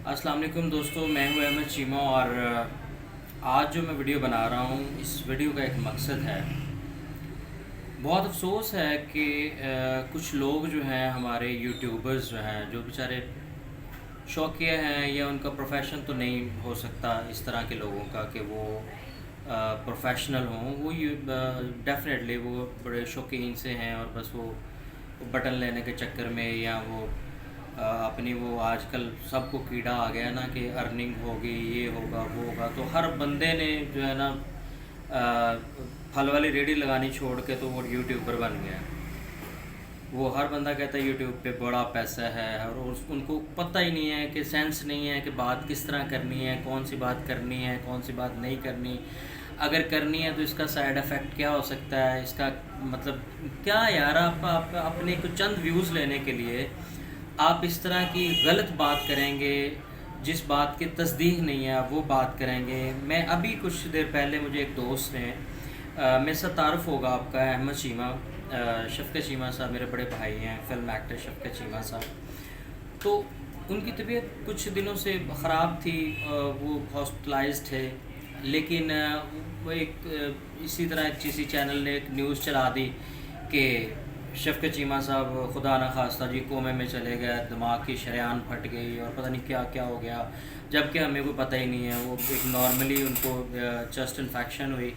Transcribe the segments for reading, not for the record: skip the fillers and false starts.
अस्सलाम वालेकुम दोस्तों, मैं हूं अहमद चीमा और आज जो मैं वीडियो बना रहा हूं, इस वीडियो का एक मकसद है। बहुत अफसोस है कि कुछ लोग जो हैं, हमारे यूट्यूबर्स जो हैं, जो बेचारे शौकिया हैं या उनका प्रोफेशन तो नहीं हो सकता इस तरह के लोगों का कि वो प्रोफेशनल हों, वो डेफिनेटली वो बड़े शौकीन से हैं और बस वो बटन लेने के चक्कर में या वो अपनी वो आजकल सबको कीड़ा आ गया ना कि अर्निंग होगी, ये होगा वो होगा, तो हर बंदे ने जो है ना फल वाली रेडी लगानी छोड़ के तो वो यूट्यूबर बन गया है। वो हर बंदा कहता है यूट्यूब पे बड़ा पैसा है और उनको पता ही नहीं है कि सेंस नहीं है कि बात किस तरह करनी है, कौन सी बात करनी है, कौन सी बात नहीं करनी। अगर करनी है तो इसका साइड इफ़ेक्ट क्या हो सकता है, इसका मतलब क्या यार। आप अपने कुछ चंद व्यूज़ लेने के लिए आप इस तरह की गलत बात करेंगे, जिस बात की तस्दीक नहीं है आप वो बात करेंगे। मैं अभी कुछ देर पहले मुझे एक दोस्त ने मेरे साथ तारुफ होगा आपका, अहमद चीमा, शफ़क़त चीमा साहब मेरे बड़े भाई हैं, फ़िल्म एक्टर शफ़क़त चीमा साहब। तो उनकी तबीयत कुछ दिनों से ख़राब थी, वो हॉस्पिटलाइज्ड थे, लेकिन वो एक इसी तरह एक किसी चैनल ने एक न्यूज़ चला दी कि शफ़क़त चीमा साहब खुदा न खास्ता जी कोमे में चले गए, दिमाग की शरेआन फट गई और पता नहीं क्या क्या हो गया, जबकि हमें कोई पता ही नहीं है। वो एक नॉर्मली उनको चेस्ट इन्फेक्शन हुई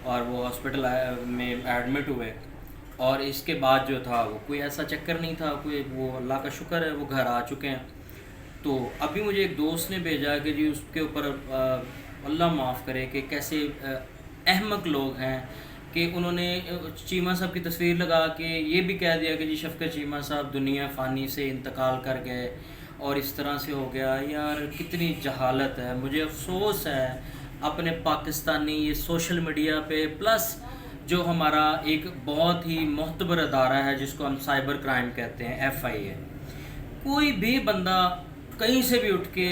और वो हॉस्पिटल में एडमिट हुए और इसके बाद जो था वो कोई ऐसा चक्कर नहीं था, कोई वो अल्लाह का शुक्र है वो घर आ चुके हैं। तो अभी मुझे एक दोस्त ने भेजा कि जी उसके ऊपर अल्लाह माफ़ करे कि कैसे अहमक लोग हैं कि उन्होंने चीमा साहब की तस्वीर लगा के ये भी कह दिया कि जी शफ़क़त चीमा साहब दुनिया फ़ानी से इंतकाल कर गए और इस तरह से हो गया। यार कितनी जहालत है, मुझे अफसोस है अपने पाकिस्तानी ये सोशल मीडिया पे, प्लस जो हमारा एक बहुत ही मोहतबर अदारा है जिसको हम साइबर क्राइम कहते हैं, FIA। कोई भी बंदा कहीं से भी उठ के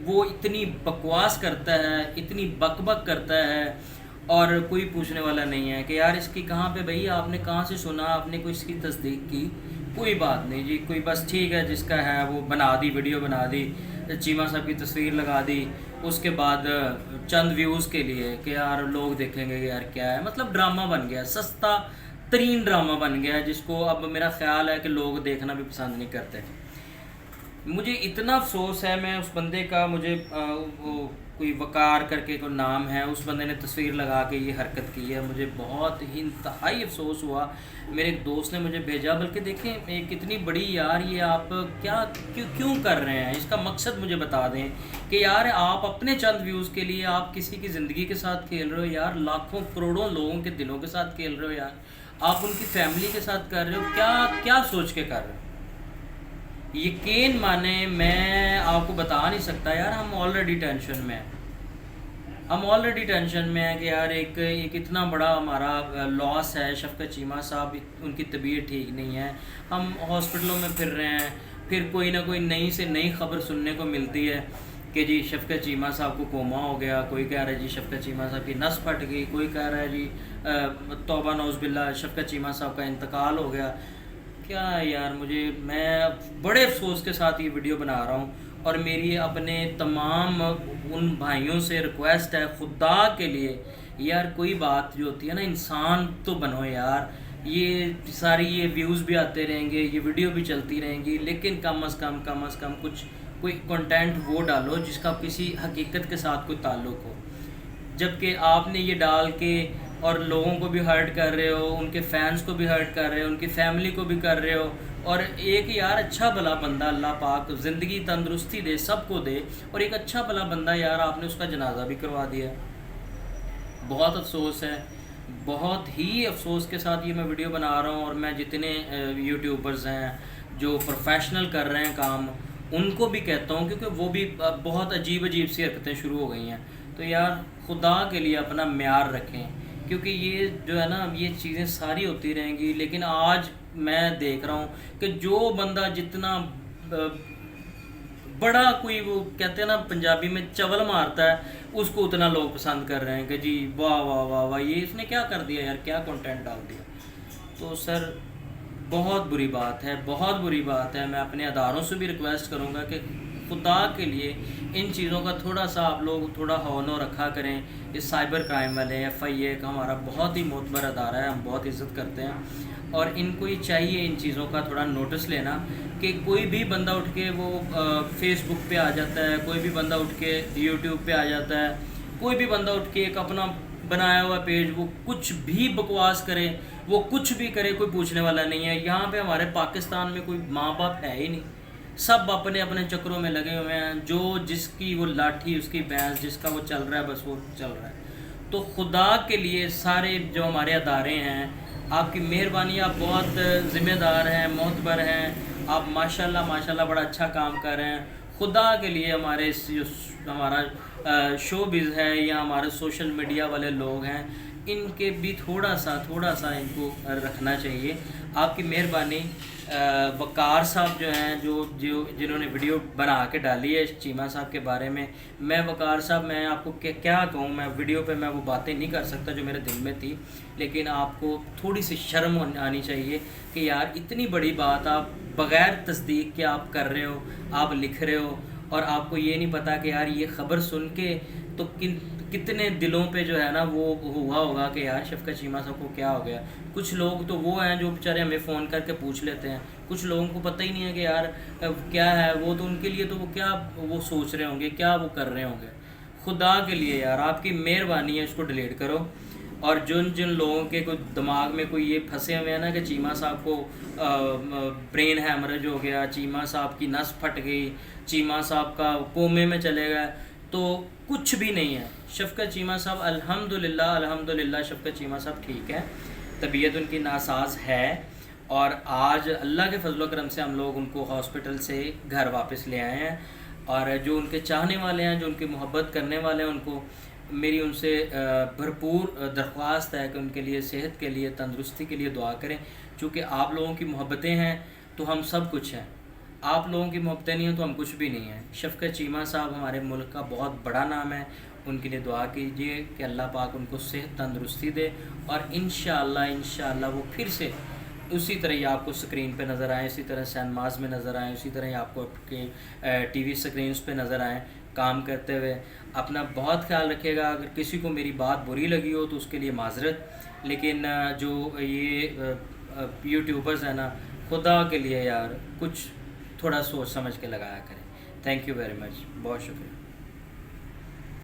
वो इतनी बकवास करता है, इतनी बकबक करता है और कोई पूछने वाला नहीं है कि यार इसकी कहाँ पे भई, आपने कहाँ से सुना, आपने कोई इसकी तस्दीक की? कोई बात नहीं जी, कोई बस ठीक है जिसका है वो बना दी, वीडियो बना दी, चीमा साहब की तस्वीर लगा दी, उसके बाद चंद व्यूज़ के लिए कि यार लोग देखेंगे कि यार क्या है। मतलब ड्रामा बन गया, सस्ता तरीन ड्रामा बन गया है जिसको अब मेरा ख़्याल है कि लोग देखना भी पसंद नहीं करते। मुझे इतना अफसोस है, मैं उस बंदे का, मुझे वो कोई वकार करके कोई नाम है, उस बंदे ने तस्वीर लगा के ये हरकत की है, मुझे बहुत ही इंतहाई अफसोस हुआ। मेरे एक दोस्त ने मुझे भेजा, बल्कि देखें ये कितनी बड़ी यार, ये आप क्या क्यों कर रहे हैं, इसका मकसद मुझे बता दें कि यार आप अपने चंद व्यूज़ के लिए आप किसी की ज़िंदगी के साथ खेल रहे हो यार, लाखों करोड़ों लोगों के दिलों के साथ खेल रहे हो यार, आप उनकी फैमिली के साथ कर रहे हो, क्या क्या सोच के कर रहे हो। यकीन माने मैं आपको बता नहीं सकता यार, हम ऑलरेडी टेंशन में हैं, हम ऑलरेडी टेंशन में हैं कि यार एक इतना बड़ा हमारा लॉस है। शफ़क़त चीमा साहब, उनकी तबीयत ठीक नहीं है, हम हॉस्पिटलों में फिर रहे हैं, फिर कोई ना कोई नई से नई ख़बर सुनने को मिलती है कि जी शफ़क़त चीमा साहब को कोमा हो गया, कोई कह रहा है जी शफ़क़त चीमा साहब की नस फट गई, कोई कह रहा है जी तौबा नौज़ बिल्लाह शफ़क़त चीमा साहब का इंतकाल हो गया। क्या यार, मैं बड़े अफसोस के साथ ये वीडियो बना रहा हूँ और मेरी अपने तमाम उन भाइयों से रिक्वेस्ट है, खुदा के लिए यार कोई बात जो होती है ना, इंसान तो बनो यार। ये सारी ये व्यूज़ भी आते रहेंगे, ये वीडियो भी चलती रहेंगी, लेकिन कम अज़ कम कुछ कोई कंटेंट वो डालो जिसका किसी हकीकत के साथ कोई ताल्लुक़ हो। जबकि आपने ये डाल के और लोगों को भी हर्ट कर रहे हो, उनके फैंस को भी हर्ट कर रहे हो, उनकी फैमिली को भी कर रहे हो। और एक यार अच्छा भला बंदा, अल्लाह पाक ज़िंदगी तंदुरुस्ती दे, सबको दे, और एक अच्छा भला बंदा यार आपने उसका जनाजा भी करवा दिया। बहुत अफसोस है, बहुत ही अफसोस के साथ ये मैं वीडियो बना रहा हूँ। और मैं जितने यूट्यूबर्स हैं जो प्रोफेशनल कर रहे हैं काम, उनको भी कहता हूँ, क्योंकि वो भी बहुत अजीब सी हरकतें शुरू हो गई हैं। तो यार खुदा के लिए अपना म्यार रखें, क्योंकि ये जो है ना, ये चीज़ें सारी होती रहेंगी। लेकिन आज मैं देख रहा हूँ कि जो बंदा जितना बड़ा, कोई वो कहते हैं ना पंजाबी में चवल मारता है, उसको उतना लोग पसंद कर रहे हैं कि जी वाह वाह वाह वाह, ये इसने क्या कर दिया यार, क्या कंटेंट डाल दिया। तो सर बहुत बुरी बात है, बहुत बुरी बात है। मैं अपने अदारों से भी रिक्वेस्ट करूँगा कि خدا کے لیے ان چیزوں کا تھوڑا سا آپ لوگ تھوڑا ہونو رکھا کریں. اس سائبر کرائم والے FIA کا ہمارا بہت ہی معتبر ادارہ ہے, ہم بہت عزت کرتے ہیں, اور ان کو یہ چاہیے ان چیزوں کا تھوڑا نوٹس لینا کہ کوئی بھی بندہ اٹھ کے وہ فیس بک پہ آ جاتا ہے, کوئی بھی بندہ اٹھ کے یوٹیوب پہ آ جاتا ہے, کوئی بھی بندہ اٹھ کے ایک اپنا بنایا ہوا پیج وہ کچھ بھی بکواس کرے, وہ کچھ بھی کرے, کوئی پوچھنے والا نہیں ہے. یہاں پہ ہمارے پاکستان میں کوئی ماں باپ ہے ہی نہیں, سب اپنے اپنے چکروں میں لگے ہوئے ہیں, جو جس کی وہ لاٹھی اس کی بھینس, جس کا وہ چل رہا ہے بس وہ چل رہا ہے. تو خدا کے لیے سارے جو ہمارے ادارے ہیں, آپ کی مہربانی, آپ بہت ذمہ دار ہیں, معتبر ہیں, آپ ماشاءاللہ بڑا اچھا کام کر رہے ہیں. خدا کے لیے ہمارے جو ہمارا شو بز ہے یا ہمارے سوشل میڈیا والے لوگ ہیں, ان کے بھی تھوڑا سا ان کو رکھنا چاہیے. آپ کی مہربانی. وقار صاحب جو ہیں جو جنہوں نے ویڈیو بنا کے ڈالی ہے چیمہ صاحب کے بارے میں وقار صاحب, میں آپ کو کیا کہوں, میں ویڈیو پہ میں وہ باتیں نہیں کر سکتا جو میرے دل میں تھی, لیکن آپ کو تھوڑی سی شرم آنی چاہیے کہ یار اتنی بڑی بات آپ بغیر تصدیق کے آپ کر رہے ہو, آپ لکھ رہے ہو, اور آپ کو یہ نہیں پتا کہ یار یہ خبر سن کے تو کتنے دلوں پہ جو ہے نا وہ ہوا ہوگا کہ یار شفقت چیمہ صاحب کو کیا ہو گیا. کچھ لوگ تو وہ ہیں جو بیچارے ہمیں فون کر کے پوچھ لیتے ہیں, کچھ لوگوں کو پتہ ہی نہیں ہے کہ یار کیا ہے وہ, تو ان کے لیے تو وہ کیا وہ سوچ رہے ہوں گے, کیا وہ کر رہے ہوں گے. خدا کے لیے یار آپ کی مہربانی ہے اس کو ڈیلیٹ کرو. اور جن لوگوں کے کوئی دماغ میں کوئی یہ پھنسے ہوئے ہیں نا کہ چیمہ صاحب کو برین ہیمریج ہو گیا, چیمہ صاحب کی نس پھٹ گئی, چیمہ صاحب کا کومے میں چلے گئے, تو کچھ بھی نہیں ہے. شفقت چیمہ صاحب الحمدللہ شفقت چیمہ صاحب ٹھیک ہے, طبیعت ان کی ناساز ہے, اور آج اللہ کے فضل و کرم سے ہم لوگ ان کو ہاسپٹل سے گھر واپس لے آئے ہیں. اور جو ان کے چاہنے والے ہیں, جو ان کی محبت کرنے والے ہیں, ان کو میری ان سے بھرپور درخواست ہے کہ ان کے لیے صحت کے لیے, تندرستی کے لیے دعا کریں. چونکہ آپ لوگوں کی محبتیں ہیں تو ہم سب کچھ ہیں, آپ لوگوں کی محبتیں نہیں ہیں تو ہم کچھ بھی نہیں ہیں. شفقت چیمہ صاحب ہمارے ملک کا بہت بڑا نام ہے, ان کے لیے دعا کیجئے کہ اللہ پاک ان کو صحت تندرستی دے, اور انشاءاللہ وہ پھر سے اسی طرح ہی آپ کو سکرین پہ نظر آئیں, اسی طرح سینماز میں نظر آئیں, اسی طرح ہی آپ کو ٹی وی سکرینز پہ نظر آئیں کام کرتے ہوئے. اپنا بہت خیال رکھیے گا. اگر کسی کو میری بات بری لگی ہو تو اس کے لیے معذرت, لیکن جو یہ یوٹیوبرز ہیں نا, خدا کے لیے یار کچھ تھوڑا سوچ سمجھ کے لگایا کریں. تھینک یو ویری مچ, بہت شکریہ.